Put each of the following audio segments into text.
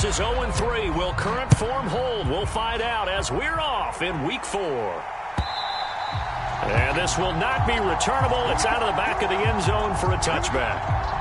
Dallas is 0-3. Will current form hold? We'll find out as we're off in Week 4. And this will not be returnable. It's out of the back of the end zone for a touchback.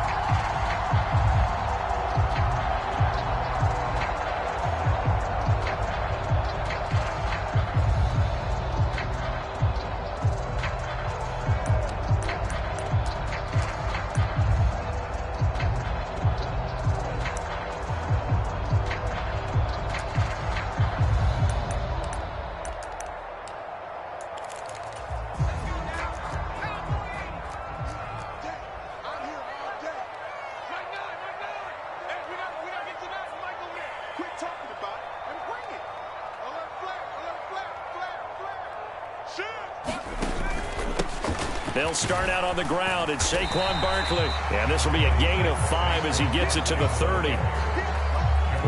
They'll start out on the ground. It's Saquon Barkley. And this will be a gain of 5 as he gets it to the 30.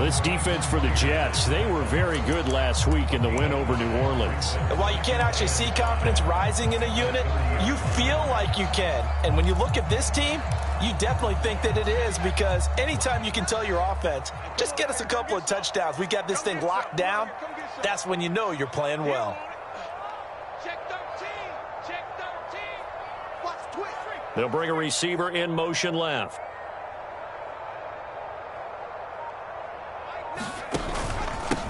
This defense for the Jets, they were very good last week in the win over New Orleans. And while you can't actually see confidence rising in a unit, you feel like you can. And when you look at this team, you definitely think that it is, because anytime you can tell your offense, just get us a couple of touchdowns, we got this thing locked down, that's when you know you're playing well. They'll bring a receiver in motion left.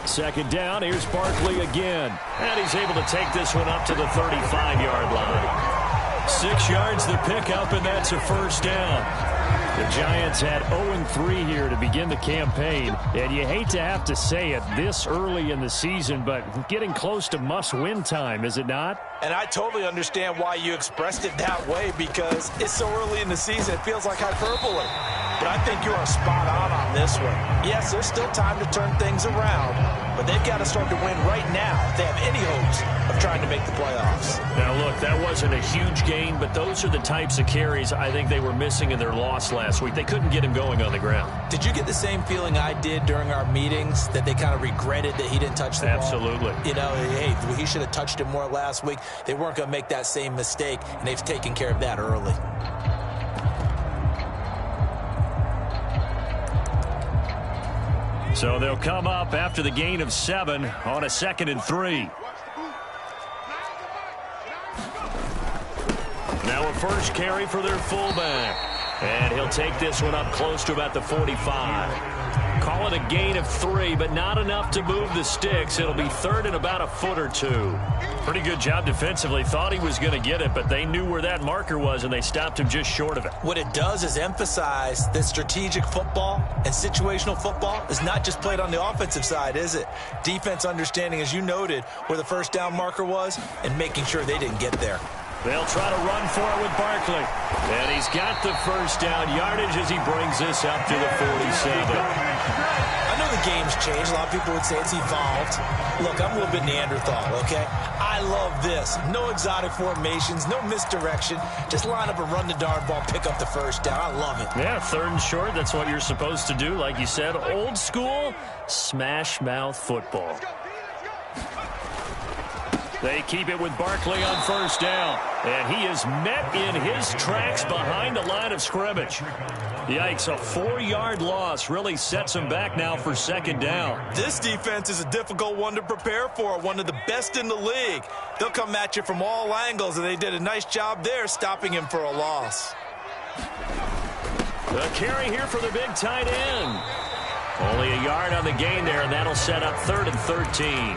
Second down, here's Barkley again. And he's able to take this one up to the 35-yard line. 6 yards the pickup, and that's a first down. The Giants had 0-3 here to begin the campaign, and you hate to have to say it this early in the season, but getting close to must-win time, is it not? And I totally understand why you expressed it that way, because it's so early in the season, it feels like hyperbole. But I think you are spot on this one. Yes, there's still time to turn things around, but they've got to start to win right now if they have any hopes of trying to make the playoffs. Now, look, that wasn't a huge gain, but those are the types of carries I think they were missing in their loss last week. They couldn't get him going on the ground. Did you get the same feeling I did during our meetings, that they kind of regretted that he didn't touch the ball? Absolutely. You know, hey, he should have touched it more last week. They weren't going to make that same mistake, and they've taken care of that early. So they'll come up after the gain of 7 on a 2nd and 3. Now a first carry for their fullback. And he'll take this one up close to about the 45. Call it a gain of 3, but not enough to move the sticks. It'll be 3rd and about a foot or 2. Pretty good job defensively. Thought he was going to get it, but they knew where that marker was, and they stopped him just short of it. What it does is emphasize that strategic football and situational football is not just played on the offensive side, is it? Defense understanding, as you noted, where the first down marker was and making sure they didn't get there. They'll try to run for it with Barkley. And he's got the first down yardage as he brings this up to the 47. I know the game's changed. A lot of people would say it's evolved. Look, I'm a little bit Neanderthal, okay? I love this. No exotic formations, no misdirection. Just line up and run the darn ball, pick up the first down. I love it. Yeah, 3rd and short. That's what you're supposed to do. Like you said, old school smash mouth football. They keep it with Barkley on first down. And he is met in his tracks behind the line of scrimmage. Yikes, a 4-yard loss really sets him back now for 2nd down. This defense is a difficult one to prepare for, one of the best in the league. They'll come at you from all angles, and they did a nice job there stopping him for a loss. The carry here for the big tight end. Only a yard on the gain there, and that'll set up 3rd and 13.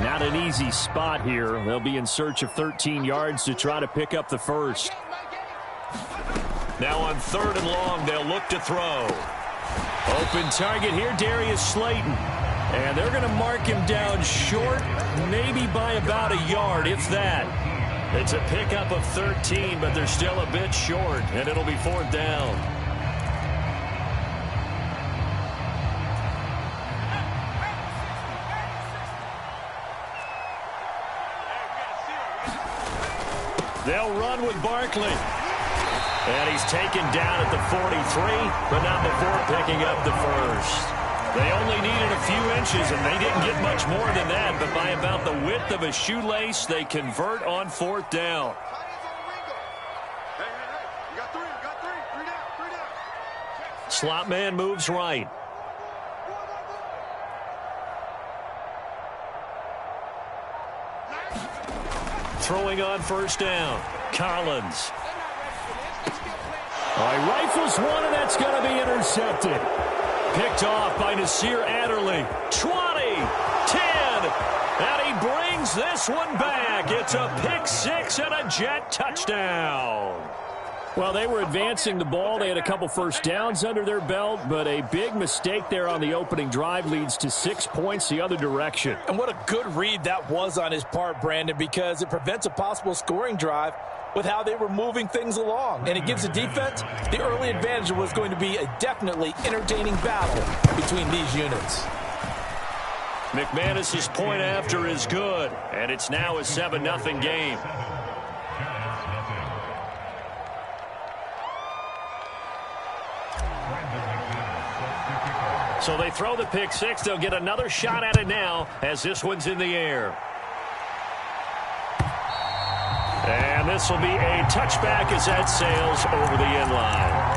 Not an easy spot here. They'll be in search of 13 yards to try to pick up the first. Now on 3rd and long, they'll look to throw. Open target here, Darius Slayton. And they're going to mark him down short, maybe by about a yard, if that. It's a pickup of 13, but they're still a bit short, and it'll be 4th down. They'll run with Barkley. And he's taken down at the 43, but not before picking up the first. They only needed a few inches, and they didn't get much more than that, but by about the width of a shoelace, they convert on 4th down. Slot man moves right. Throwing on 1st down, Collins. He rifles one, and that's going to be intercepted. Picked off by Nasir Adderley. 20, 10, and he brings this one back. It's a pick 6 and a Jet touchdown. Well, they were advancing the ball. They had a couple first downs under their belt, but a big mistake there on the opening drive leads to 6 points the other direction. And what a good read that was on his part, Brandon, because it prevents a possible scoring drive with how they were moving things along. And it gives the defense the early advantage. Was going to be a definitely entertaining battle between these units. McManus's point after is good, and it's now a 7-0 game. So they throw the pick 6. They'll get another shot at it now as this one's in the air. And this will be a touchback as that sails over the end line.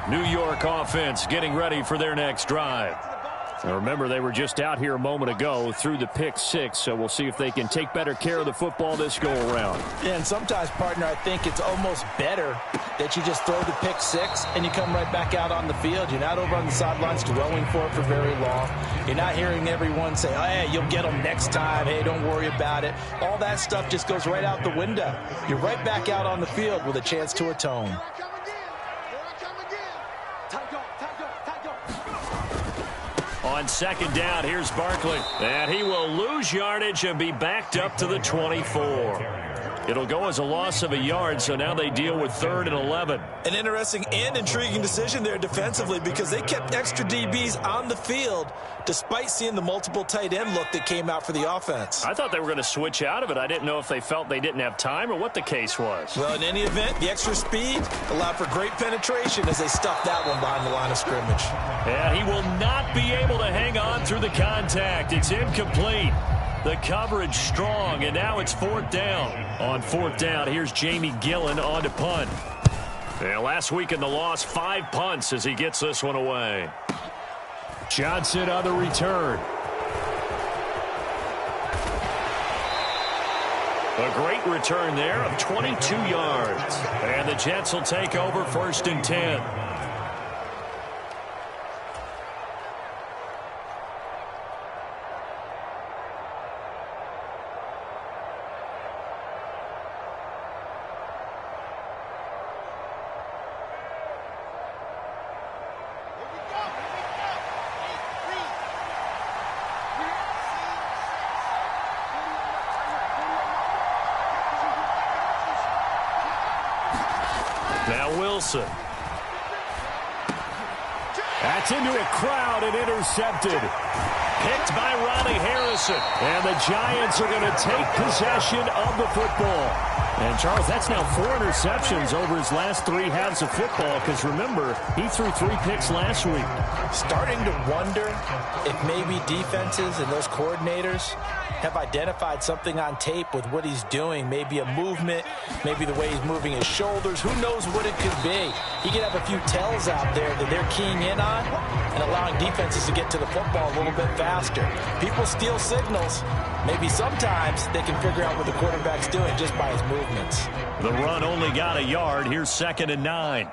New York offense getting ready for their next drive. Now remember, they were just out here a moment ago through the pick 6, so we'll see if they can take better care of the football this go-around. Yeah, and sometimes, partner, I think it's almost better that you just throw the pick 6 and you come right back out on the field. You're not over on the sidelines dwelling for it for very long. You're not hearing everyone say, oh, hey, you'll get them next time. Hey, don't worry about it. All that stuff just goes right out the window. You're right back out on the field with a chance to atone. On 2nd down, here's Barkley. And he will lose yardage and be backed up to the 24. It'll go as a loss of a yard, so now they deal with 3rd and 11. An interesting and intriguing decision there defensively because they kept extra DBs on the field despite seeing the multiple tight end look that came out for the offense. I thought they were going to switch out of it. I didn't know if they felt they didn't have time or what the case was. Well, in any event, the extra speed allowed for great penetration as they stuffed that one behind the line of scrimmage. And he will not be able to hang on through the contact. It's incomplete. The coverage strong, and now it's 4th down. On 4th down, here's Jamie Gillen on to punt. And last week in the loss, 5 punts as he gets this one away. Johnson on the return. A great return there of 22 yards. And the Jets will take over 1st and 10. Now Wilson. That's into a crowd and intercepted. Picked by Ronnie Harrison. And the Giants are going to take possession of the football. And, Charles, that's now 4 interceptions over his last 3 halves of football because, remember, he threw 3 picks last week. Starting to wonder if maybe defenses and those coordinators have identified something on tape with what he's doing. Maybe a movement, maybe the way he's moving his shoulders. Who knows what it could be? He could have a few tells out there that they're keying in on and allowing defenses to get to the football a little bit faster. People steal signals. Maybe sometimes they can figure out what the quarterback's doing just by his movements. The run only got a yard. Here's 2nd and 9.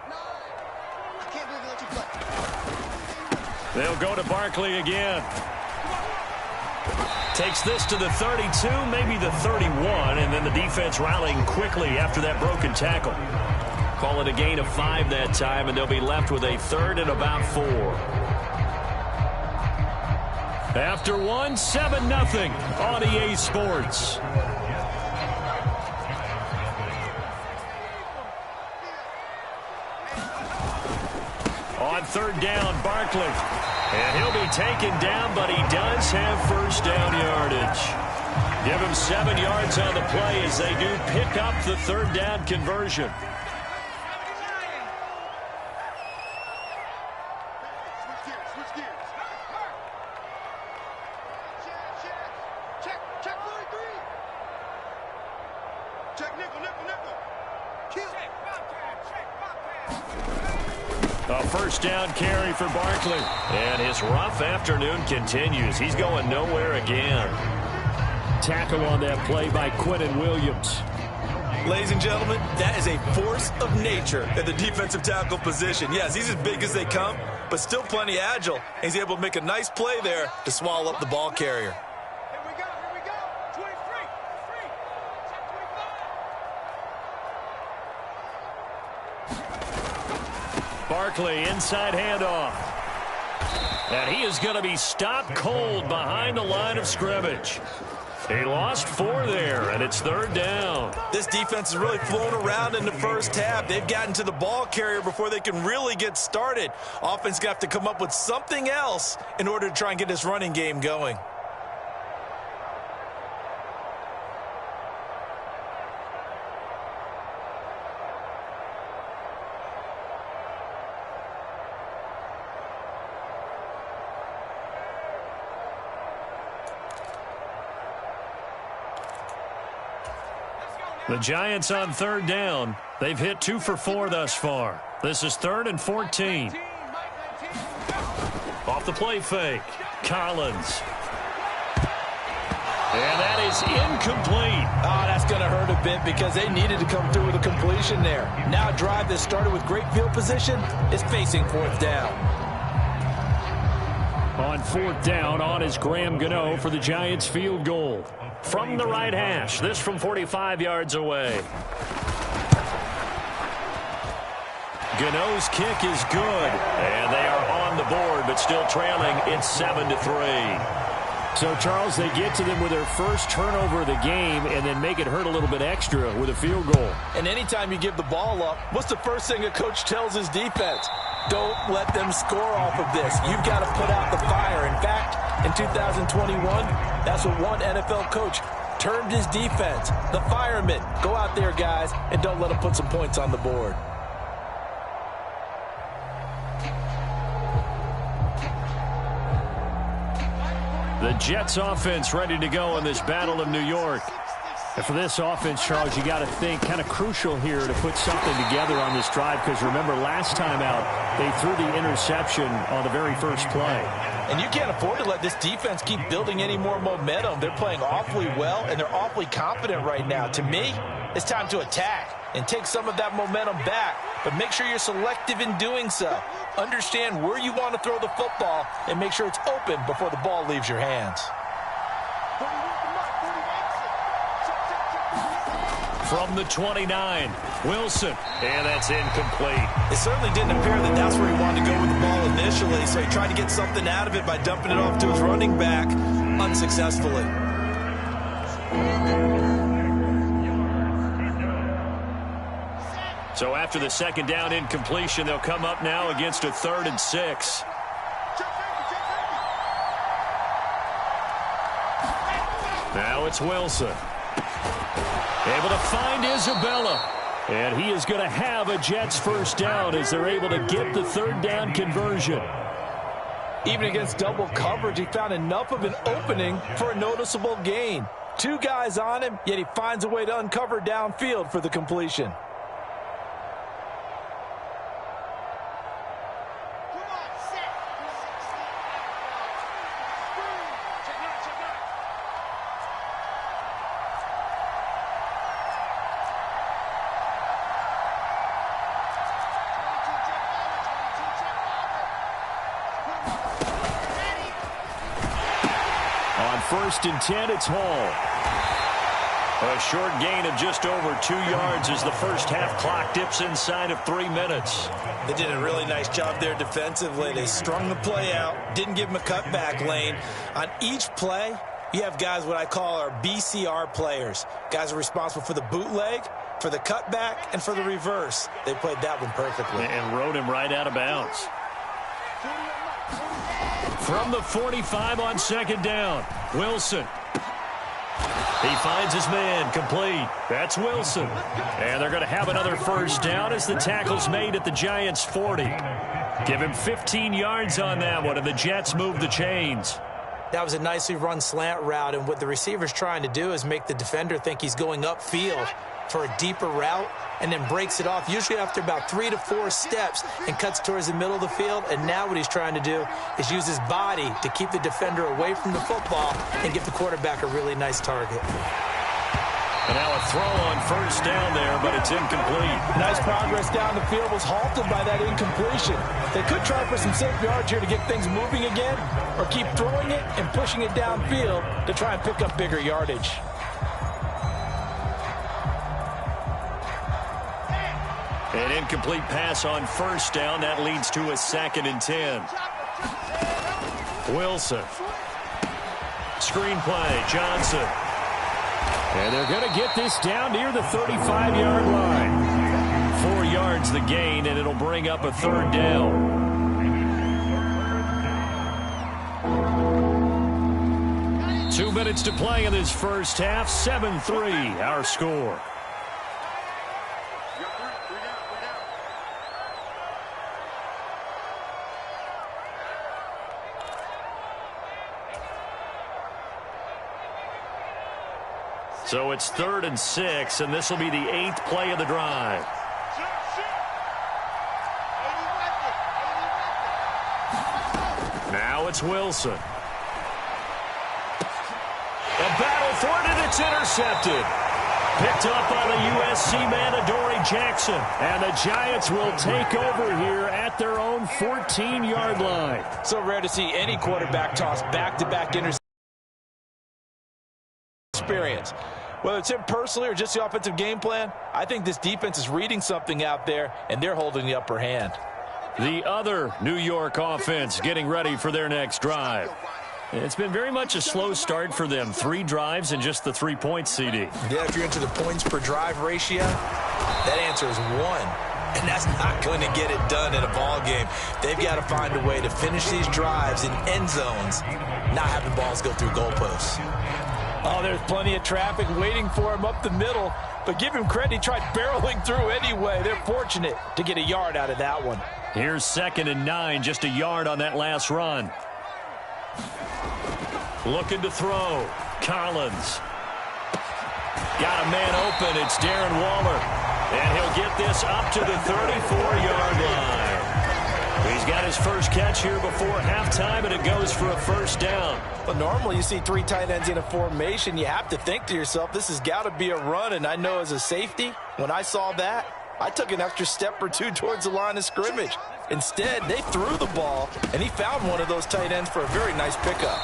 They'll go to Barkley again. Takes this to the 32, maybe the 31, and then the defense rallying quickly after that broken tackle. Call it a gain of 5 that time, and they'll be left with a 3rd and about 4. After one, 7-0 on EA Sports. On third down, Barkley. And he'll be taken down, but he does have first down yardage. Give him 7 yards on the play as they do pick up the third down conversion. A first down carry for Barkley. And his rough afternoon continues. He's going nowhere again. Tackle on that play by Quinnen Williams. Ladies and gentlemen, that is a force of nature at the defensive tackle position. Yes, he's as big as they come, but still plenty agile. He's able to make a nice play there to swallow up the ball carrier. Barkley, inside handoff. And he is going to be stopped cold behind the line of scrimmage. He lost 4 there, and it's third down. This defense is really flown around in the first half. They've gotten to the ball carrier before they can really get started. Offense got to come up with something else in order to try and get this running game going. The Giants on third down. They've hit 2 for 4 thus far. This is 3rd and 14. Off the play fake. Collins. And that is incomplete. Oh, that's going to hurt a bit because they needed to come through with a completion there. Now a drive that started with great field position is facing 4th down. On 4th down, on is Graham Gano for the Giants field goal. From the right hash, this from 45 yards away. Gano's kick is good, and they are on the board, but still trailing. It's 7-3. So, Charles, they get to them with their first turnover of the game and then make it hurt a little bit extra with a field goal. And anytime you give the ball up, what's the first thing a coach tells his defense? Don't let them score off of this. You've got to put out the fire. In fact, in 2021, that's what one NFL coach termed his defense. The firemen. Go out there, guys, and don't let them put some points on the board. The Jets offense ready to go in this Battle of New York. And for this offense, Charles, you got to think kind of crucial here to put something together on this drive because remember last time out they threw the interception on the very first play. And you can't afford to let this defense keep building any more momentum. They're playing awfully well and they're awfully confident right now. To me, it's time to attack and take some of that momentum back, but make sure you're selective in doing so. Understand where you want to throw the football and make sure it's open before the ball leaves your hands. From the 29, Wilson, and that's incomplete. It certainly didn't appear that that's where he wanted to go with the ball initially, so he tried to get something out of it by dumping it off to his running back unsuccessfully. So after the second down incompletion, they'll come up now against a 3rd and 6. Now it's Wilson. Able to find Isabella. And he is going to have a Jets first down as they're able to get the 3rd down conversion. Even against double coverage, he found enough of an opening for a noticeable gain. 2 guys on him, yet he finds a way to uncover downfield for the completion. On 1st and 10, it's Hall. A short gain of just over 2 yards as the first half clock dips inside of 3 minutes. They did a really nice job there defensively. They strung the play out, didn't give him a cutback lane. On each play, you have guys what I call our BCR players. Guys are responsible for the bootleg, for the cutback, and for the reverse. They played that one perfectly. And rode him right out of bounds. From the 45 on second down, Wilson. He finds his man, complete. That's Wilson. And they're going to have another first down as the tackle's made at the Giants' 40. Give him 15 yards on that one, and the Jets move the chains. That was a nicely run slant route, and what the receiver's trying to do is make the defender think he's going upfield for a deeper route, and then breaks it off, usually after about 3 to 4 steps, and cuts towards the middle of the field. And now what he's trying to do is use his body to keep the defender away from the football and give the quarterback a really nice target. And now a throw on first down there, but it's incomplete. Nice progress down the field, was halted by that incompletion. They could try for some safe yards here to get things moving again, or keep throwing it and pushing it downfield to try and pick up bigger yardage. An incomplete pass on first down. That leads to a 2nd and 10. Wilson. Screenplay, Johnson. And they're going to get this down near the 35-yard line. 4 yards the gain, and it'll bring up a 3rd down. Two minutes to play in this first half. 7-3, our score. So it's 3rd and 6, and this will be the 8th play of the drive. Now it's Wilson. A battle thwarted, it's intercepted. Picked up by the USC man, Adoree Jackson. And the Giants will take over here at their own 14-yard line. So rare to see any quarterback toss back-to-back interceptions. Experience. Whether it's him personally or just the offensive game plan, I think this defense is reading something out there, and they're holding the upper hand. The other New York offense getting ready for their next drive. It's been very much a slow start for them. 3 drives and just the 3 points, CD. Yeah, if you're into the points per drive ratio, that answer is 1. And that's not going to get it done in a ball game. They've got to find a way to finish these drives in end zones, not having balls go through goalposts. Oh, there's plenty of traffic waiting for him up the middle. But give him credit, he tried barreling through anyway. They're fortunate to get a yard out of that one. Here's 2nd and 9, just a yard on that last run. Looking to throw. Collins. Got a man open. It's Darren Waller. And he'll get this up to the 34-yard line. He's got his first catch here before halftime, and it goes for a first down. But normally you see 3 tight ends in a formation. You have to think to yourself, this has got to be a run. And I know as a safety, when I saw that, I took an extra step or 2 towards the line of scrimmage. Instead, they threw the ball, and he found one of those tight ends for a very nice pickup.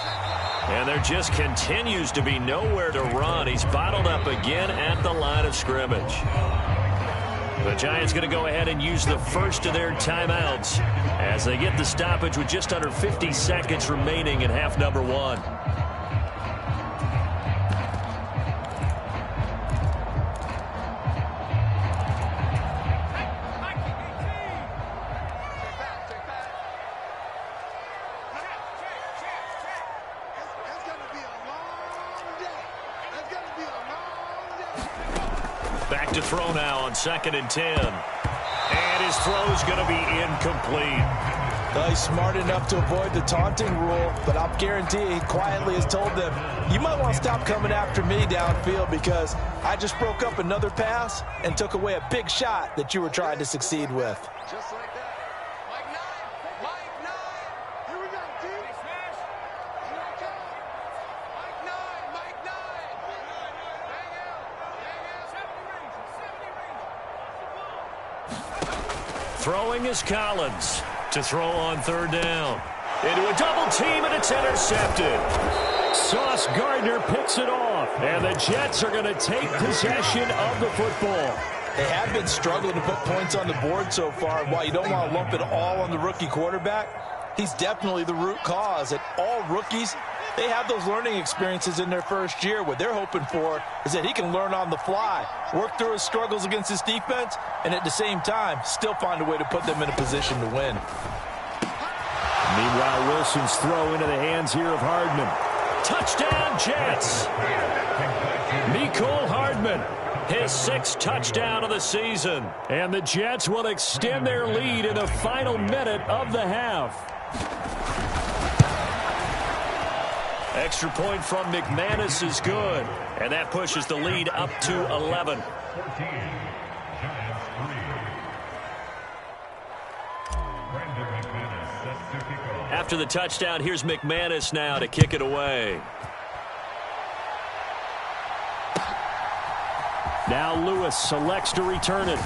And there just continues to be nowhere to run. He's bottled up again at the line of scrimmage. The Giants going to go ahead and use the first of their timeouts as they get the stoppage with just under 50 seconds remaining in half number 1. Back to throw now on 2nd and 10. And his throw's going to be incomplete. Well, he's smart enough to avoid the taunting rule, but I'll guarantee he quietly has told them, you might want to stop coming after me downfield because I just broke up another pass and took away a big shot that you were trying to succeed with. Just like that. Throwing is Collins to throw on 3rd down. Into a double team, and it's intercepted. Sauce Gardner picks it off, and the Jets are going to take possession of the football. They have been struggling to put points on the board so far. While you don't want to lump it all on the rookie quarterback, he's definitely the root cause. And all rookies, they have those learning experiences in their first year. What they're hoping for is that he can learn on the fly, work through his struggles against his defense, and at the same time, still find a way to put them in a position to win. Meanwhile, Wilson's throw into the hands here of Hardman. Touchdown, Jets! Mecole Hardman, his 6th touchdown of the season. And the Jets will extend their lead in the final minute of the half. Extra point from McManus is good. And that pushes the lead up to 11. After the touchdown, here's McManus now to kick it away. Now Lewis selects to return it.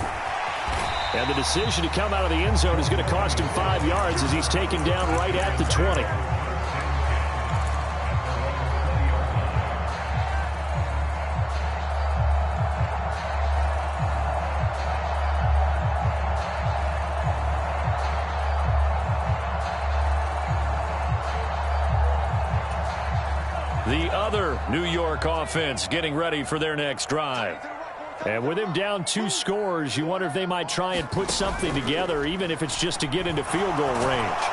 And the decision to come out of the end zone is going to cost him 5 yards as he's taken down right at the 20. The other New York offense getting ready for their next drive. And with him down 2 scores, you wonder if they might try and put something together, even if it's just to get into field goal range.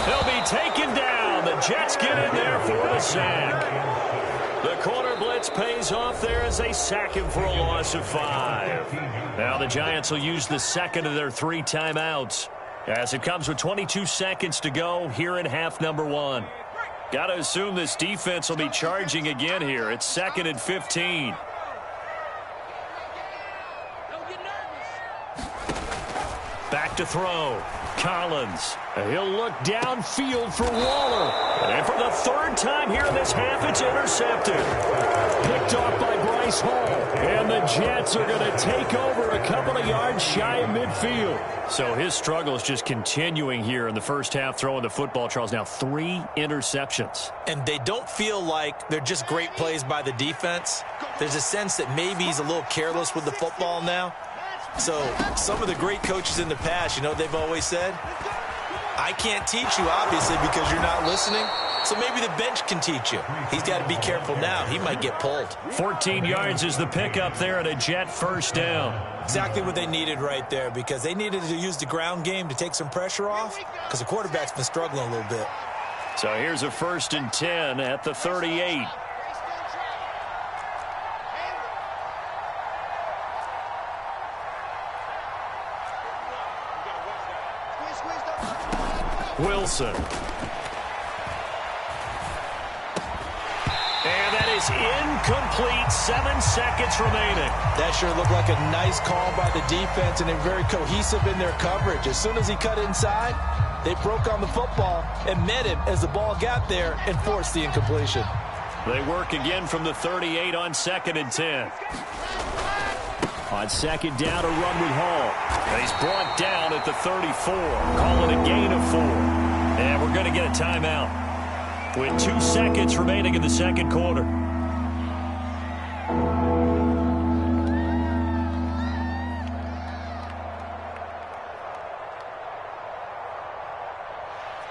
They'll be taken down. The Jets get in there for the sack. The corner blitz pays off there as they sack him for a loss of 5. Now the Giants will use the second of their 3 timeouts, as it comes with 22 seconds to go here in half number 1. Got to assume this defense will be charging again here. It's 2nd and 15. Back to throw. Collins. He'll look downfield for Waller. And for the 3rd time here in this half, it's intercepted. Picked off by Bryce Hall. And the Jets are going to take over a couple of yards shy of midfield. So his struggle is just continuing here in the first half, throwing the football, Charles. Now 3 interceptions. And they don't feel like they're just great plays by the defense. There's a sense that maybe he's a little careless with the football now. So some of the great coaches in the past, you know, they've always said, I can't teach you, obviously, because you're not listening. So maybe the bench can teach you. He's got to be careful now. He might get pulled. 14 yards is the pickup there at a Jet first down. Exactly what they needed right there, because they needed to use the ground game to take some pressure off, because the quarterback's been struggling a little bit. So here's a 1st and 10 at the 38. Wilson. And that is incomplete. 7 seconds remaining. That sure looked like a nice call by the defense, and they're very cohesive in their coverage. As soon as he cut inside, they broke on the football and met him as the ball got there and forced the incompletion. They work again from the 38 on 2nd and 10. On 2nd down, a run with Hall. He's brought down at the 34. Call it a gain of 4. And we're going to get a timeout with 2 seconds remaining in the 2nd quarter.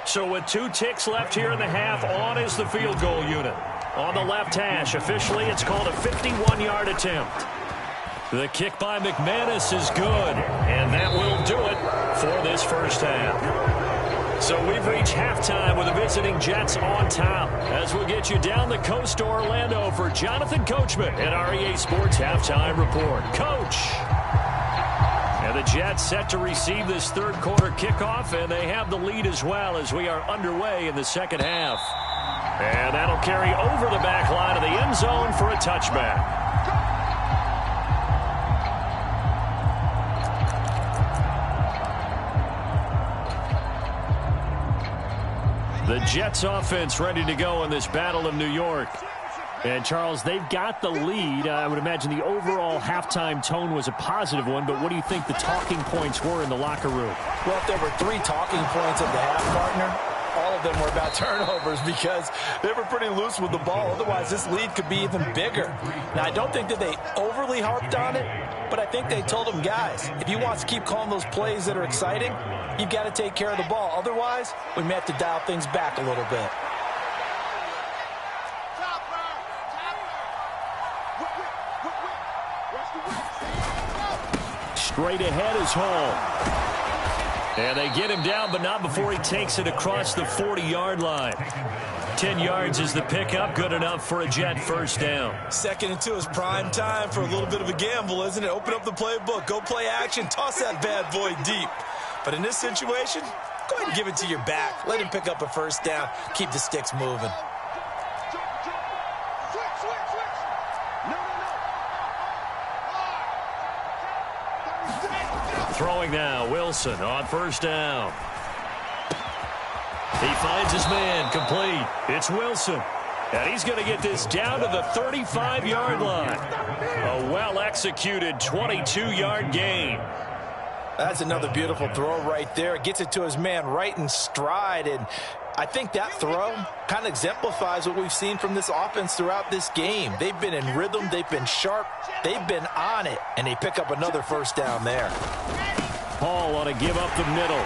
So with 2 ticks left here in the half, on is the field goal unit. On the left hash, officially it's called a 51-yard attempt. The kick by McManus is good, and that will do it for this first half. So we've reached halftime with the visiting Jets on top, as we'll get you down the coast to Orlando for Jonathan Coachman at our EA Sports Halftime Report. Coach! And the Jets set to receive this 3rd quarter kickoff, and they have the lead as well as we are underway in the 2nd half. And that'll carry over the back line of the end zone for a touchback. The Jets offense ready to go in this Battle of New York. And, Charles, they've got the lead. I would imagine the overall halftime tone was a positive one, but what do you think the talking points were in the locker room? Well, if there were 3 talking points at the half, partner, all of them were about turnovers because they were pretty loose with the ball. Otherwise, this lead could be even bigger. Now, I don't think that they overly harped on it, but I think they told them, guys, if you want to keep calling those plays that are exciting, you've got to take care of the ball. Otherwise, we may have to dial things back a little bit. Straight ahead is Hall. And they get him down, but not before he takes it across the 40-yard line. 10 yards is the pickup, good enough for a Jet first down. 2nd and 2 is prime time for a little bit of a gamble, isn't it? Open up the playbook, go play action, toss that bad boy deep. But in this situation, go ahead and give it to your back. Let him pick up a first down, keep the sticks moving. Throwing now, Wilson on first down. He finds his man, complete. It's Wilson. And he's going to get this down to the 35-yard line. A well-executed 22-yard gain. That's another beautiful throw right there. Gets it to his man right in stride. And I think that throw kind of exemplifies what we've seen from this offense throughout this game. They've been in rhythm. They've been sharp. They've been on it. And they pick up another first down there. Paul ought to give up the middle.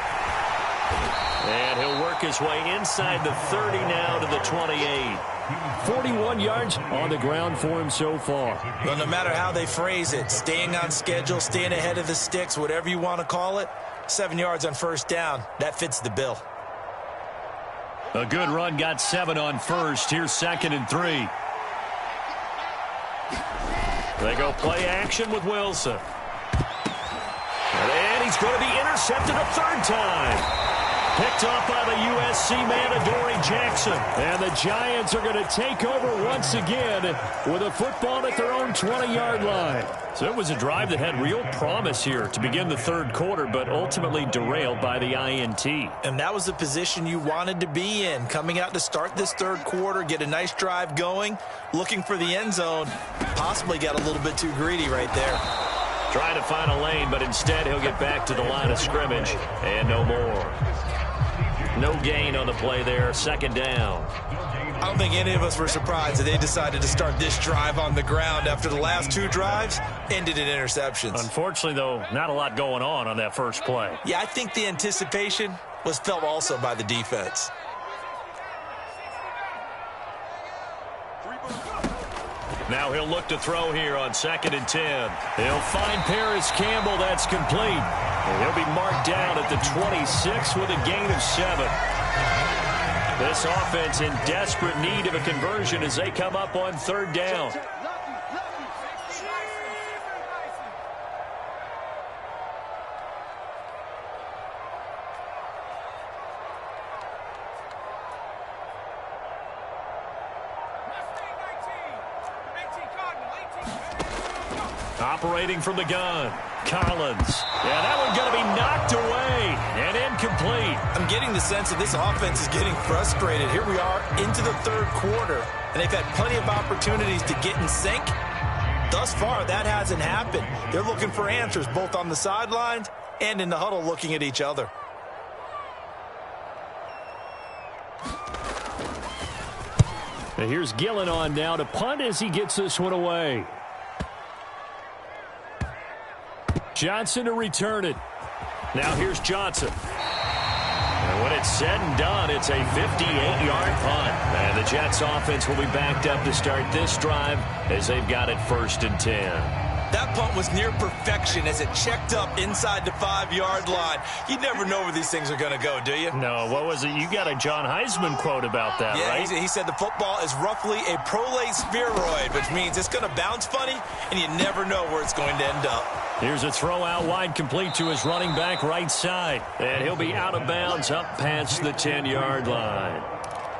And he'll work his way inside the 30 now to the 28. 41 yards on the ground for him so far. Well, no matter how they phrase it, staying on schedule, staying ahead of the sticks, whatever you want to call it, 7 yards on first down, that fits the bill. A good run, got 7 on first. Here's 2nd and 3. They go play action with Wilson. And he's going to be intercepted a 3rd time. Picked off by the USC man, Adoree Jackson. And the Giants are going to take over once again with a football at their own 20-yard line. So it was a drive that had real promise here to begin the 3rd quarter, but ultimately derailed by the INT. And that was the position you wanted to be in, coming out to start this 3rd quarter, get a nice drive going, looking for the end zone. Possibly got a little bit too greedy right there. Trying to find a lane, but instead he'll get back to the line of scrimmage and no more. No gain on the play there, 2nd down. I don't think any of us were surprised that they decided to start this drive on the ground after the last 2 drives ended in interceptions. Unfortunately, though, not a lot going on that first play. Yeah, I think the anticipation was felt also by the defense. Now he'll look to throw here on 2nd and 10. He'll find Paris Campbell. That's complete. And he'll be marked down at the 26 with a gain of 7. This offense in desperate need of a conversion as they come up on 3rd down. Operating from the gun, Collins. Yeah, that one's going to be knocked away and incomplete. I'm getting the sense that this offense is getting frustrated. Here we are into the 3rd quarter, and they've had plenty of opportunities to get in sync. Thus far, that hasn't happened. They're looking for answers both on the sidelines and in the huddle looking at each other. And here's Gillen on now to punt as he gets this one away. Johnson to return it. Now here's Johnson. And when it's said and done, it's a 58-yard punt. And the Jets offense will be backed up to start this drive as they've got it 1st and 10. That punt was near perfection as it checked up inside the 5-yard line. You never know where these things are going to go, do you? No, what was it? You got a John Heisman quote about that, right? Yeah, he said the football is roughly a prolate spheroid, which means it's going to bounce funny, and you never know where it's going to end up. Here's a throw out wide, complete to his running back right side. And he'll be out of bounds up past the 10-yard line.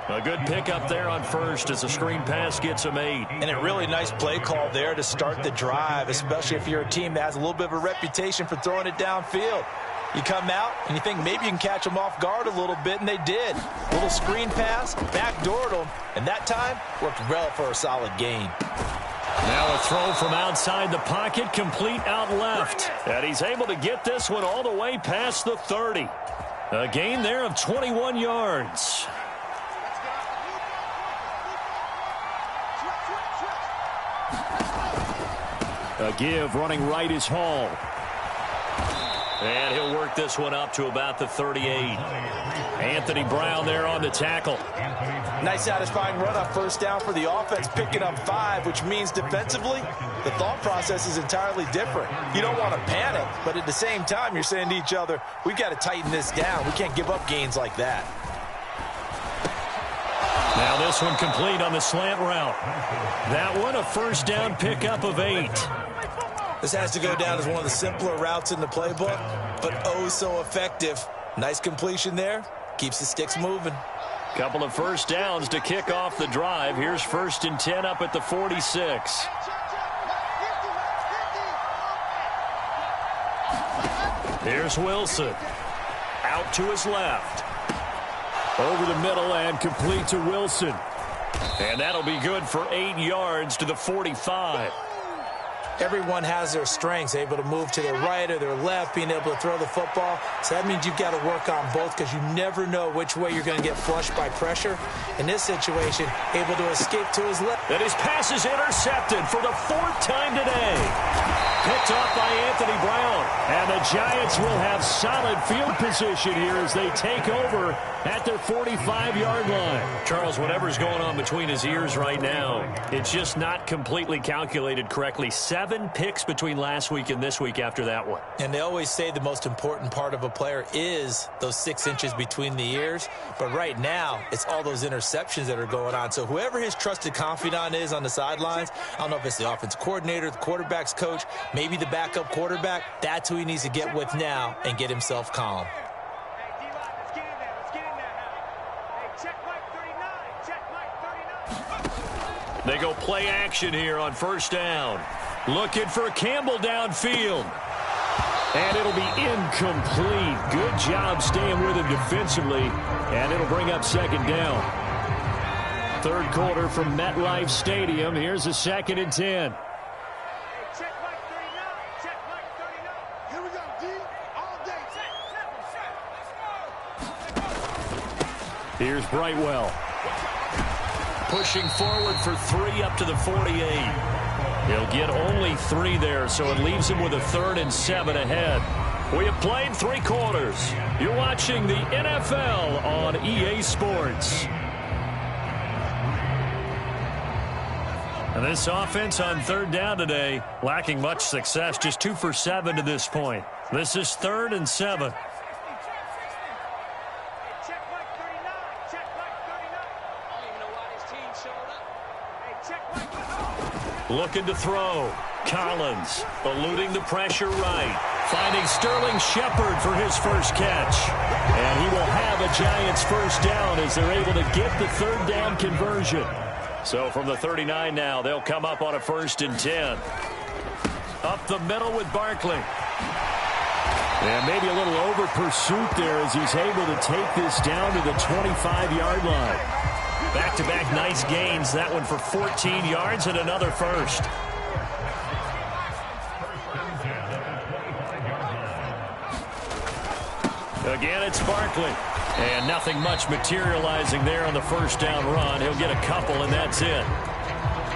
A good pickup there on first as the screen pass gets him 8. And a really nice play call there to start the drive, especially if you're a team that has a little bit of a reputation for throwing it downfield. You come out and you think maybe you can catch them off guard a little bit, and they did. A little screen pass, backdoored them, and that time worked well for a solid gain. Now a throw from outside the pocket, complete out left. And he's able to get this one all the way past the 30. A gain there of 21 yards. A give running right is Hall. And he'll work this one up to about the 38. Anthony Brown there on the tackle. Nice satisfying run up, first down for the offense, picking up 5, which means defensively, the thought process is entirely different. You don't want to panic, but at the same time, you're saying to each other, we've got to tighten this down. We can't give up gains like that. Now this one complete on the slant route. That one a first down pickup of 8. This has to go down as one of the simpler routes in the playbook, but oh so effective. Nice completion there. Keeps the sticks moving. Couple of first downs to kick off the drive. Here's 1st and 10 up at the 46. Here's Wilson. Out to his left. Over the middle and complete to Wilson. And that'll be good for 8 yards to the 45. Everyone has their strengths, able to move to their right or their left, being able to throw the football. So that means you've got to work on both because you never know which way you're going to get flushed by pressure. In this situation, able to escape to his left. And his pass is intercepted for the 4th time today. Picked off by Anthony Brown. And the Giants will have solid field position here as they take over at their 45-yard line. Charles, whatever's going on between his ears right now, it's just not completely calculated correctly. 7 picks between last week and this week after that one. And they always say the most important part of a player is those 6 inches between the ears. But right now, it's all those interceptions that are going on. So whoever his trusted confidant is on the sidelines, I don't know if it's the offensive coordinator, the quarterback's coach, maybe the backup quarterback, that's who he needs to get with now and get himself calm. They go play action here on first down. Looking for Campbell downfield. And it'll be incomplete. Good job staying with him defensively. And it'll bring up 2nd down. 3rd quarter from MetLife Stadium. Here's a 2nd and 10. Here's Brightwell. Pushing forward for 3 up to the 48. He'll get only 3 there, so it leaves him with a 3rd and 7 ahead. We have played 3 quarters. You're watching the NFL on EA Sports. And this offense on 3rd down today, lacking much success, just 2 for 7 to this point. This is 3rd and 7. Looking to throw. Collins eluding the pressure right. Finding Sterling Shepard for his first catch. And he will have a Giants first down as they're able to get the 3rd down conversion. So from the 39 now, they'll come up on a 1st and 10. Up the middle with Barkley. And maybe a little over pursuit there as he's able to take this down to the 25-yard line. Back-to-back nice gains. That one for 14 yards and another first. Again, it's Barkley. And nothing much materializing there on the first down run. He'll get a couple, and that's it.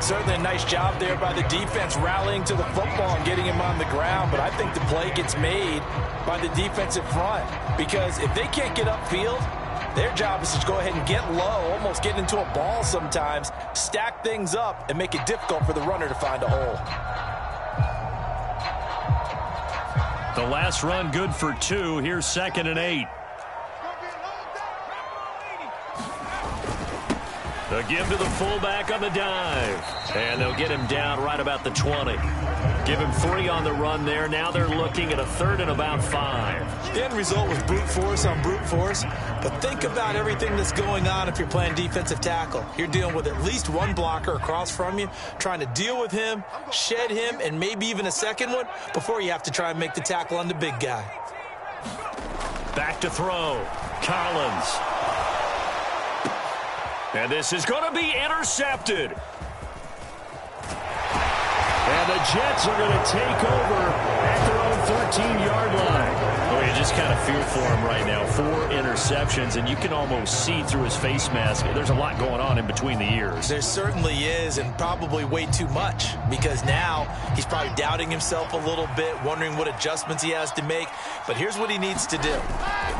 Certainly a nice job there by the defense rallying to the football and getting him on the ground. But I think the play gets made by the defensive front. Because if they can't get upfield, their job is to go ahead and get low, almost get into a ball sometimes, stack things up, and make it difficult for the runner to find a hole. The last run good for 2. Here's 2nd and 8. The give to the fullback on the dive. And they'll get him down right about the 20. Give him 3 on the run there. Now they're looking at a 3rd and about 5. The end result was brute force on brute force. But think about everything that's going on if you're playing defensive tackle. You're dealing with at least one blocker across from you, trying to deal with him, shed him, and maybe even a second one before you have to try and make the tackle on the big guy. Back to throw. Collins. And this is going to be intercepted. And the Jets are going to take over at their own 13-yard line. Well, you just kind of feel for him right now. 4 interceptions, and you can almost see through his face mask. There's a lot going on in between the ears. There certainly is, and probably way too much, because now he's probably doubting himself a little bit, wondering what adjustments he has to make. But here's what he needs to do.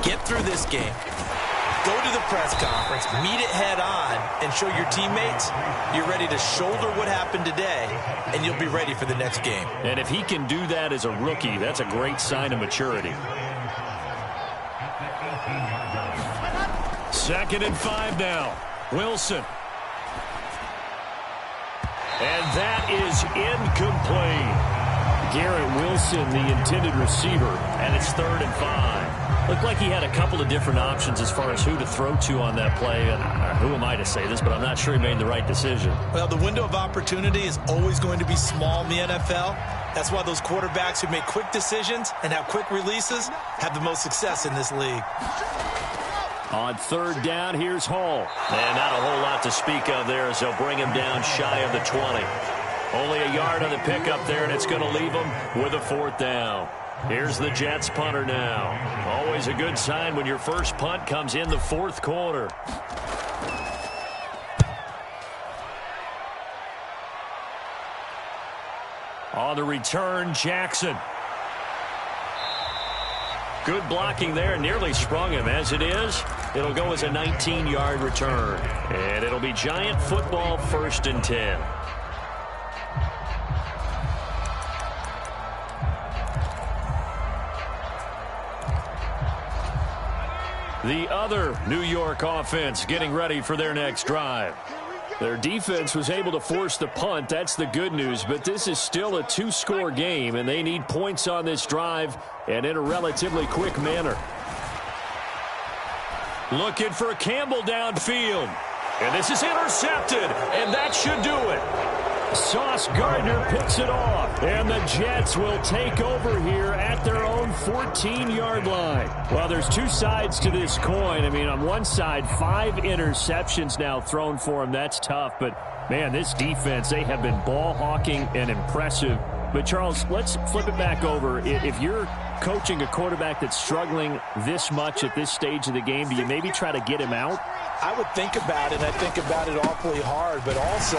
Get through this game. Go to the press conference, meet it head on, and show your teammates you're ready to shoulder what happened today, and you'll be ready for the next game. And if he can do that as a rookie, that's a great sign of maturity. 2nd and 5 now. Wilson. And that is incomplete. Garrett Wilson, the intended receiver, and it's 3rd and 5. Looked like he had a couple of different options as far as who to throw to on that play. And who am I to say this, but I'm not sure he made the right decision. Well, the window of opportunity is always going to be small in the NFL. That's why those quarterbacks who make quick decisions and have quick releases have the most success in this league. On 3rd down, here's Hall. And not a whole lot to speak of there as they'll bring him down shy of the 20. Only a yard on the pickup there, and it's going to leave him with a 4th down. Here's the Jets punter now. Always a good sign when your first punt comes in the 4th quarter. On the return, Jackson. Good blocking there, nearly sprung him. As it is, it'll go as a 19-yard return. And it'll be Giant football, 1st and 10. The other New York offense getting ready for their next drive. Their defense was able to force the punt. That's the good news, but this is still a 2-score game, and they need points on this drive and in a relatively quick manner. Looking for Campbell downfield. And this is intercepted, and that should do it. Sauce Gardner picks it off, and the Jets will take over here at their own 14-yard line. Well, there's 2 sides to this coin. I mean, on one side, 5 interceptions now thrown for him. That's tough, but, man, this defense, they have been ball hawking and impressive. But, Charles, let's flip it back over. If you're coaching a quarterback that's struggling this much at this stage of the game, do you maybe try to get him out? I would think about it. I think about it awfully hard, but also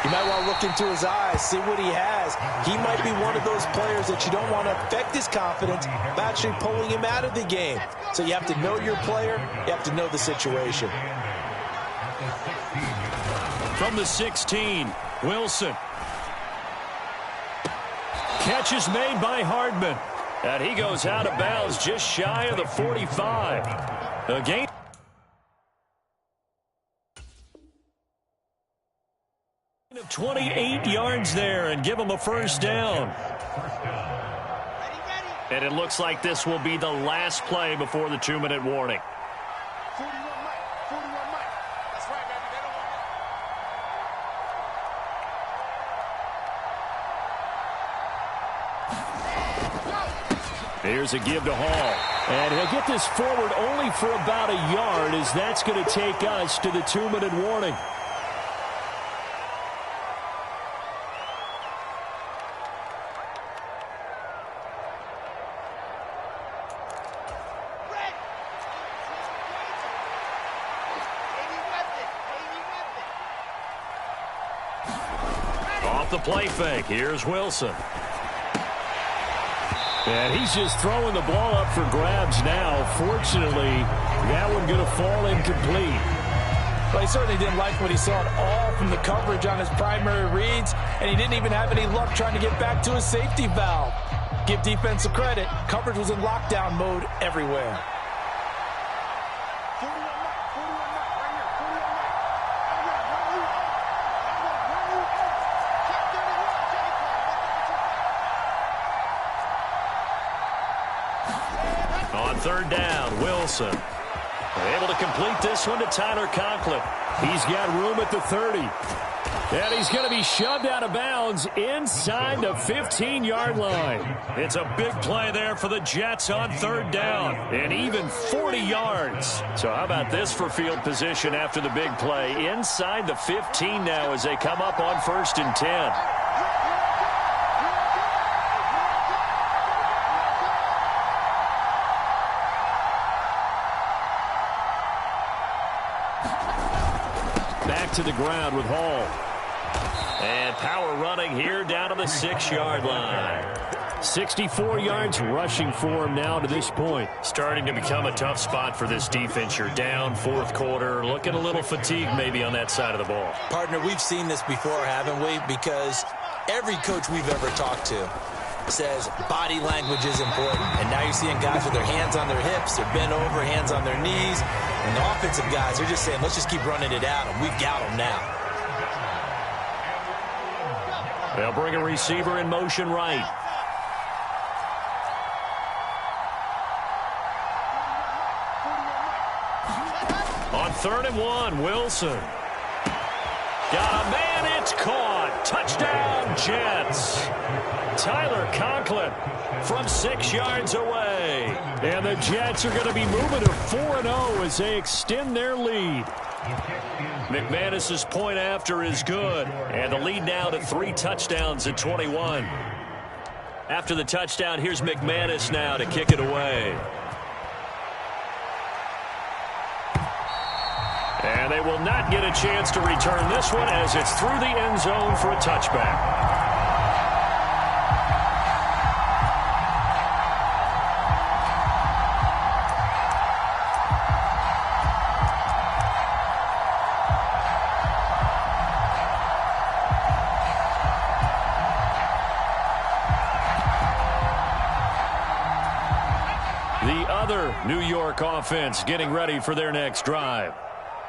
you might want to look into his eyes, see what he has. He might be one of those players that you don't want to affect his confidence by actually pulling him out of the game. So you have to know your player. You have to know the situation. From the 16, Wilson. Catch is made by Hardman. And he goes out of bounds just shy of the 45. The game. Of 28 yards there and give him a 1st down. And it looks like this will be the last play before the 2-minute warning. Here's a give to Hall. And he'll get this forward only for about a yard, as that's going to take us to the 2-minute warning. Off the play fake, here's Wilson. And he's just throwing the ball up for grabs now. Fortunately, that one going to fall incomplete. Well, he certainly didn't like what he saw at all from the coverage on his primary reads, and he didn't even have any luck trying to get back to his safety valve. Give defensive credit. Coverage was in lockdown mode everywhere. On 3rd down, Wilson. Able to complete this one to Tyler Conklin. He's got room at the 30. And he's going to be shoved out of bounds inside the 15-yard line. It's a big play there for the Jets on 3rd down. And even 40 yards. So how about this for field position after the big play? Inside the 15 now as they come up on 1st and 10. back to the ground with Hall. And power running here down to the 6-yard line. 64 yards rushing for him now to this point. Starting to become a tough spot for this defense. You're down fourth quarter. Looking a little fatigued maybe on that side of the ball. Partner, we've seen this before, haven't we? Because every coach we've ever talked to says body language is important. And now you're seeing guys with their hands on their hips, they're bent over, hands on their knees. And the offensive guys, they're just saying, let's just keep running it out, and we've got them now. They'll bring a receiver in motion right. On 3rd and 1, Wilson. Got a man, it's caught. Touchdown, Jets. Tyler Conklin from 6 yards away. And the Jets are going to be moving to 4-0 as they extend their lead. McManus's point after is good. And the lead now to 3 touchdowns at 21. After the touchdown, here's McManus now to kick it away. And they will not get a chance to return this one as it's through the end zone for a touchback. The other New York offense getting ready for their next drive.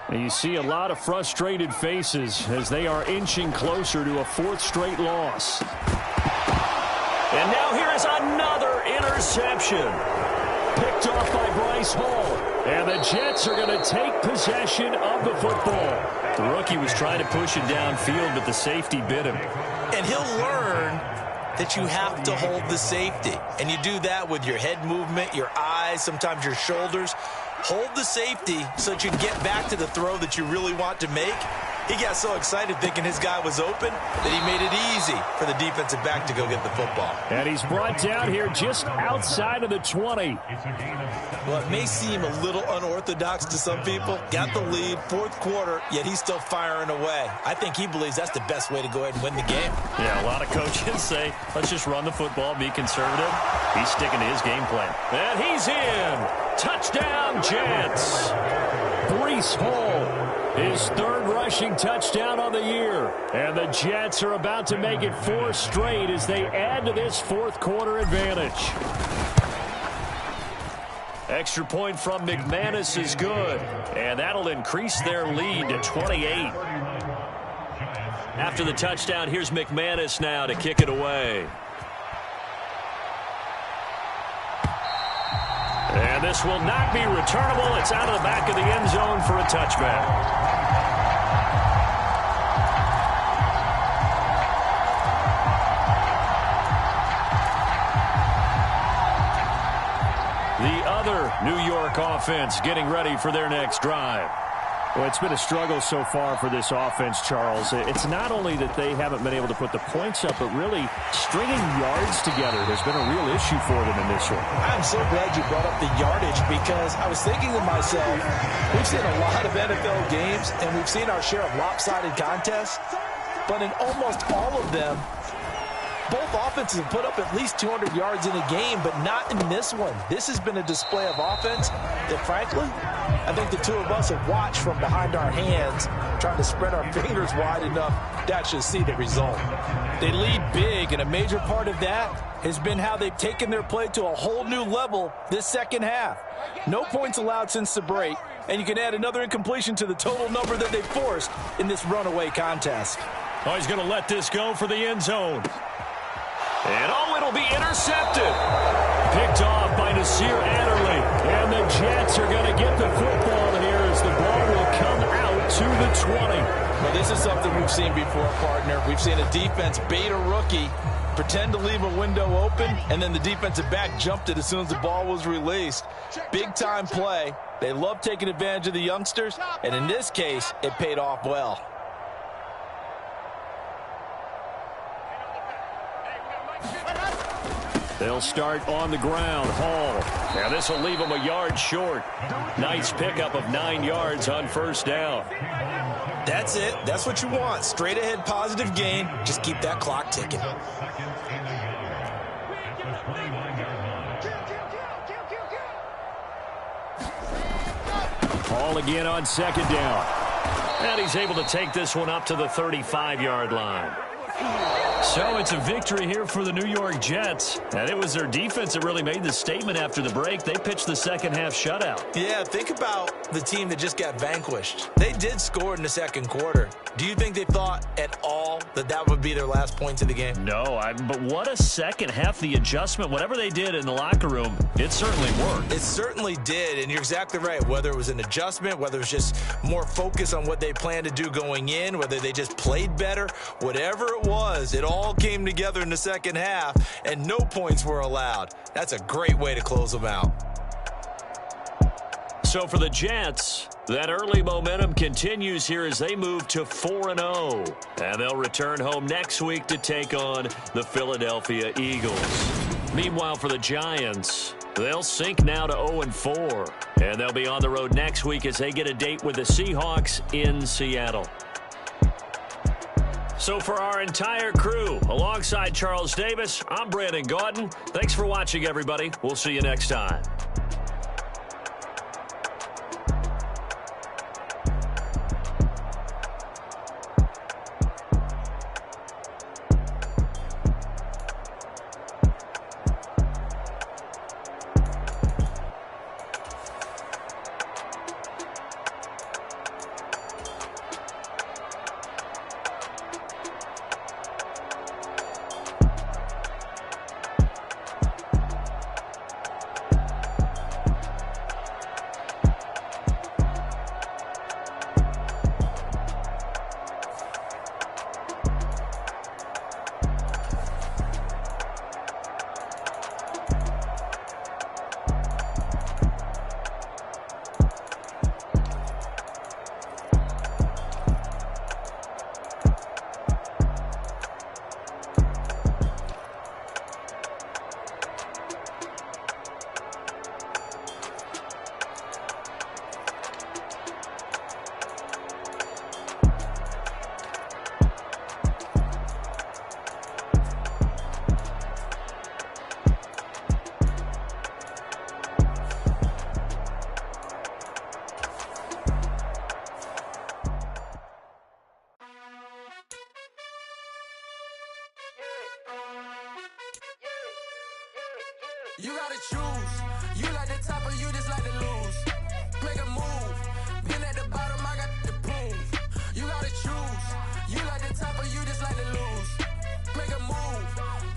And you see a lot of frustrated faces as they are inching closer to a 4th straight loss. And now here is another interception. Picked off by Bryce Hall. And the Jets are going to take possession of the football. The rookie was trying to push it downfield, but the safety bit him. And he'll learn that you have to hold the safety. And you do that with your head movement, your eyes, sometimes your shoulders. Hold the safety so that you can get back to the throw that you really want to make. He got so excited thinking his guy was open that he made it easy for the defensive back to go get the football. And he's brought down here just outside of the 20. Well, it may seem a little unorthodox to some people. Got the lead, 4th quarter, yet he's still firing away. I think he believes that's the best way to go ahead and win the game. Yeah, a lot of coaches say, let's just run the football, be conservative. He's sticking to his game plan. And he's in. Touchdown, Jets. Breece Hall, his 3rd rushing touchdown on the year. And the Jets are about to make it 4 straight as they add to this 4th quarter advantage. Extra point from McManus is good. And that'll increase their lead to 28. After the touchdown, here's McManus now to kick it away. And this will not be returnable. It's out of the back of the end zone for a touchback. The other New York offense getting ready for their next drive. Well, it's been a struggle so far for this offense, Charles. It's not only that they haven't been able to put the points up, but really stringing yards together has been a real issue for them in this one. I'm so glad you brought up the yardage because I was thinking to myself, we've seen a lot of NFL games and we've seen our share of lopsided contests, but in almost all of them, both offenses have put up at least 200 yards in a game, but not in this one. This has been a display of offense that, frankly, I think the two of us have watched from behind our hands, trying to spread our fingers wide enough to actually see the result. They lead big, and a major part of that has been how they've taken their play to a whole new level this second half. No points allowed since the break, and you can add another incompletion to the total number that they forced in this runaway contest. Oh, he's going to let this go for the end zone. And it'll be intercepted. Picked off by Nasir Adderley. And the Jets are going to get the football here as the ball will come out to the 20. Well, this is something we've seen before, partner. We've seen a defense bait a rookie, pretend to leave a window open, and then the defensive back jumped it as soon as the ball was released. Big-time play. They love taking advantage of the youngsters, and in this case, it paid off well. They'll start on the ground. Hall. Now this will leave them a yard short. Nice pickup of 9 yards on first down. That's it. That's what you want. Straight ahead positive gain. Just keep that clock ticking. Hall again on second down. And he's able to take this one up to the 35-yard line. So it's a victory here for the New York Jets. And it was their defense that really made the statement after the break. They pitched the second half shutout. Yeah, think about the team that just got vanquished. They did score in the second quarter. Do you think they thought at all that that would be their last points of the game? No, but what a second half. The adjustment, whatever they did in the locker room, it certainly worked. It certainly did, and you're exactly right. Whether it was an adjustment, whether it was just more focus on what they planned to do going in, whether they just played better, whatever it was, it all came together in the second half, and no points were allowed. That's a great way to close them out. So for the Jets, that early momentum continues here as they move to 4-0. And they'll return home next week to take on the Philadelphia Eagles. Meanwhile, for the Giants, they'll sink now to 0-4. And they'll be on the road next week as they get a date with the Seahawks in Seattle. So for our entire crew, alongside Charles Davis, I'm Brandon Gaudin. Thanks for watching, everybody. We'll see you next time. You gotta choose. You like the top or you just like to lose. Make a move. Been at the bottom, I got the prove. You gotta choose. You like the top or you just like to lose. Make a move.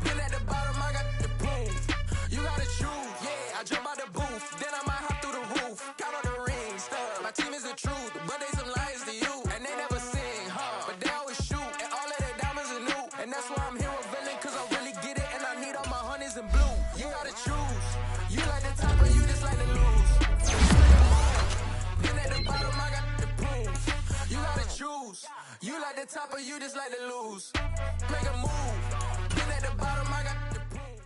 Been at the bottom, I got the prove. You gotta choose. Yeah, I jump out the booth. Then I might hop through the roof. Count on the rings. My team is the truth, but they some liars to you. And they never sing, but they always shoot. And all of their diamonds are new. And that's why I'm here with villain, cause I really get it. And I need all my honeys in blue. You gotta choose. You like the top or you just like to lose. Been at the bottom, I got the proof. You gotta choose. You like the top or you just like to lose. Make a move. Been at the bottom, I got the proof.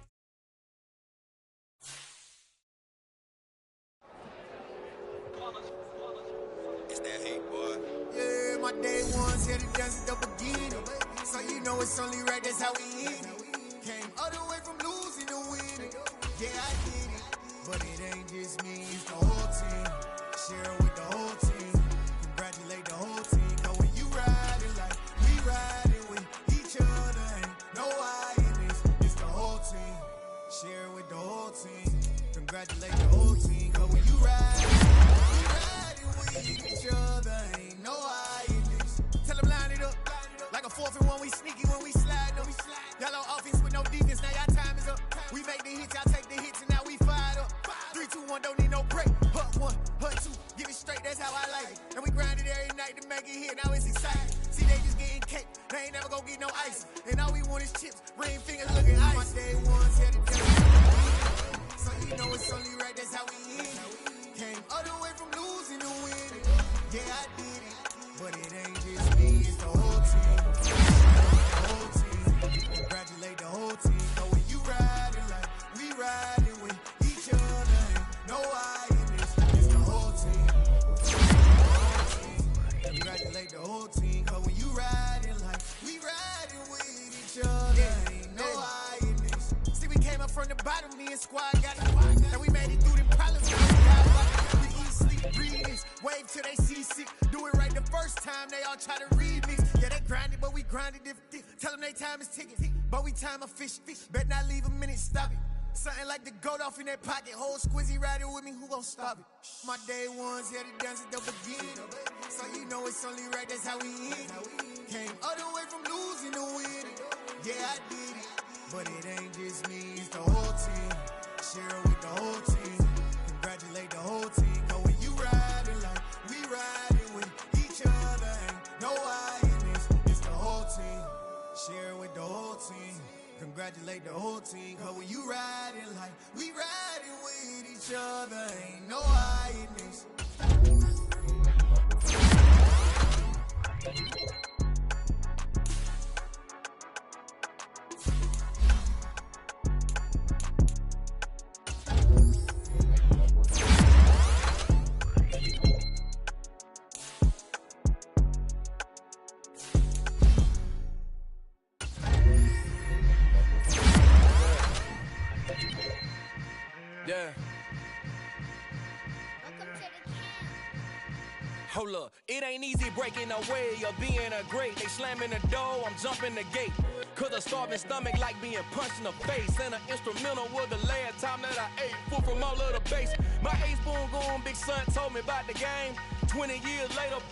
It's that hate, boy. Yeah, my day ones here to dance at the beginning. So you know it's only right, that's how we end it. Came all the way from losing to winning. Yeah, I did it. But it ain't just me, it's the whole team. Share it with the whole team. Congratulate the whole team. Cause when you riding like we riding with each other, ain't no I in this. It's the whole team. Share it with the whole team. Congratulate the whole team. Cause when you riding with each other, ain't no I in this. Tell them line it up. Like a 4th and 1, we sneaky when we slide them. Yellow offense with no defense, now y'all time is up. We make the hits, y'all take the hits, and now we fired up. 3, 2, 1, don't need no break. Hut 1, hut 2, give it straight, that's how I like it. And we grind it every night to make it hit, now it's exciting. See, they just getting cake, they ain't never gonna get no ice. And all we want is chips, ring fingers looking ice. My day ones here to dance. So you know it's only right, that's how we end it. Came all the way from losing to winning. Yeah, I did it, but it ain't just me, it's the whole team. Congratulate the whole team. Know when you riding like Bottom me and squad got it. And we made it through them problems. We eat, sleep, breathe this. Wave till they see sick. Do it right the first time, they all try to remix. Yeah, they grinded, but we grinded different. Tell them they time is ticking. But we time a fish. Bet not leave a minute, stop it. Something like the goat off in that pocket. Whole squizzy riding with me, who gon' stop it? My day ones here to dance at the beginning. So you know it's only right, that's how we end. Came all the way from losing to winning. Yeah, I did it. But it ain't just me, it's the whole team. Share it with the whole team. Congratulate the whole team. Cause when you riding like we riding with each other, ain't no I in this. It's the whole team. Share it with the whole team. Congratulate the whole team. Cause when you riding like we riding with each other, ain't no I in this. Yeah. Hold up, it ain't easy breaking away or being a great. They slamming the door, I'm jumping the gate. Cause a starving stomach like being punched in the face. And an instrumental was the last time that I ate. Food from all of the bass. My ace boom goon, big son told me about the game. 20 years later,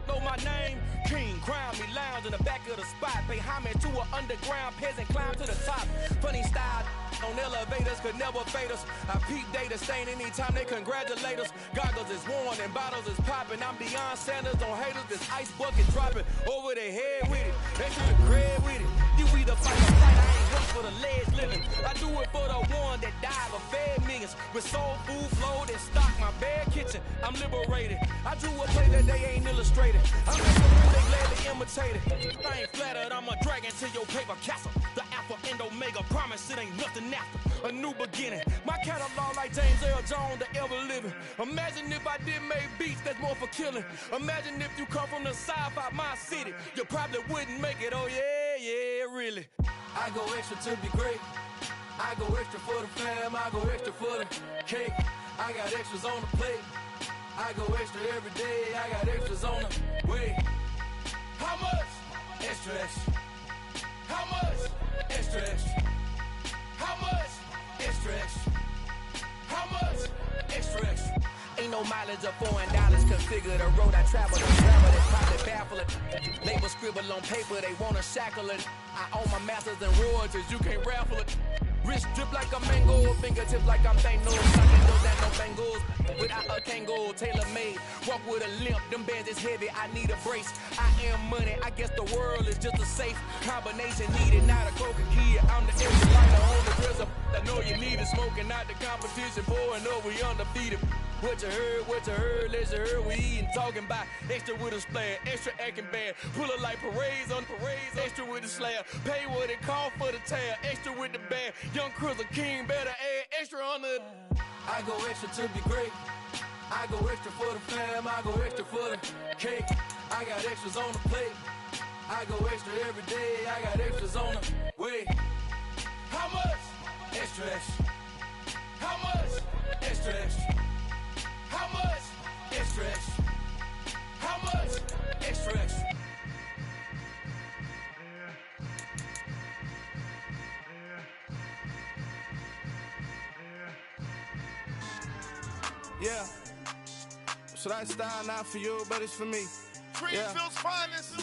know my name. King, crown me, lounge in the back of the spot. Pay homage to an underground peasant, climb to the top. Funny style on elevators could never fade us. I peep data stain anytime they congratulate us. Goggles is worn and bottles is popping. I'm Deion Sanders on haters, this ice bucket dropping over their head with it. They should have crib with it. You either fight or fight, I ain't wait for the ledge living. I do it for the one that died or fed millions. With soul food flowed and stock my bad kitchen. I'm liberated. I drew a play that they ain't illustrated. I make a move they gladly imitated. I ain't flattered, I'm a dragon to your paper castle. The Alpha and Omega, promise it ain't nothing after. A new beginning. My catalog like James Earl Jones, the ever living. Imagine if I did make beats that's more for killing. Imagine if you come from the sci-fi, my city. You probably wouldn't make it, oh yeah, really. I go extra to be great. I go extra for the fam, I go extra for the cake. I got extras on the plate. I go extra every day, I got extras on the way. How much? Extra, extra. How much? Extra, extra. How much? Extra, extra. How much? Extra, extra. Ain't no mileage of $4. Configure the road I travel. The travel that's probably baffling. Label scribble on paper, they wanna shackle it. I own my masters and royalties, you can't raffle it. Wrist drip like a mango, fingertips like I'm Thanos. I can know that no bangles, without a Kangol, tailor-made. Walk with a limp, them bands is heavy, I need a brace. I am money, I guess the world is just a safe combination needed, not a coca key. I'm the extra lighter on the grizzle. I know you need it, smoking out the competition, pouring up, we undefeated. What you heard, let you heard, we eatin', talking about extra with a splash, extra acting bad, pull it like parades on parades, extra with the slab, pay what it cost for the tab, extra with the bag, young Crizzle King, better add extra on the. I go extra to be great, I go extra for the fam, I go extra for the cake, I got extras on the plate, I go extra every day, I got extras on the way. How much? Extra, extra. How much? Extra, extra. How much? Extra, extra. How much? Extra, extra. Yeah. So that style not for you, but it's for me. Greenfield's finest.